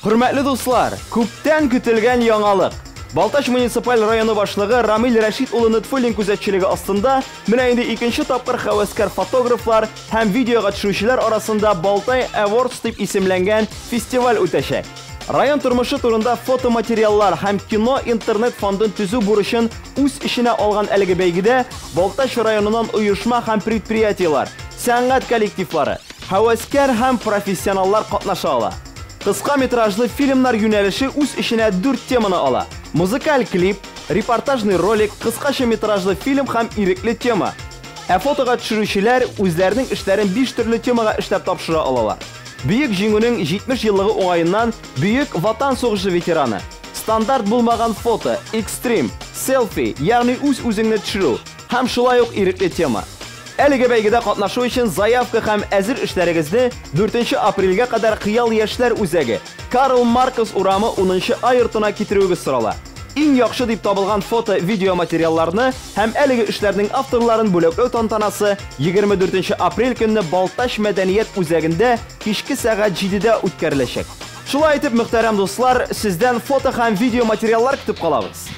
Hürmetli dostlar, күптән көтелгән яңалык. Балтач муниципаль районы башлыгы Рамил Рәшит улы Нетфуллин күзәтчелеге астында менә инде икенче тапкыр хәвәскәр фотографлар һәм видеога төшүчеләр арасында Балтай Awards дип исемләнгән фестиваль үтәчәк. Район тормышы турында фотоматериаллар һәм кино интернет фондын төзү бурычын үз ишенә алган әлеге бәйгедә Балтач районыннан оешма һәм предприятиелар, сәнгать коллективлары, хәвәскәр һәм профессионаллар катнаша ала. Кыска метражлы фильмнар юнәлеше үз ишенә 4 теманы ала. Музыкаль клип, репортажный ролик, кыскача метражлы фильм һәм ирекле тема. Фотога төшерүчеләр үзләренең эшләрен 5 төрле темага эшләп тапшыра алалар. Бөек җиңүнең 70 еллыгы уңаеннан бөек ватан сугышы ветераны, стандарт булмаган фото, экстрим, селфи, ягъни үз-үзеңне төшерү һәм шулай ук ирекле тема. Әлеге бәйгедә катнашу өчен заявка һәм әзер эшләрегезне 4 апрельгә кадәр Кыял яшьләр үзәге, Карл Маркс урамы 10 ай йортына китерүегез сорала. Иң яхшы дип табылган фото, видео материалларны һәм әлеге эшләрнең авторларын бүләкләү тантанасы 24 апрель көнне Балтач мәдәният үзәгендә кичке сәгать 7дә үткәреләчәк. Шулай итеп, мөхтәрәм дуслар, сездән фото һәм видео материаллар көтеп калабыз.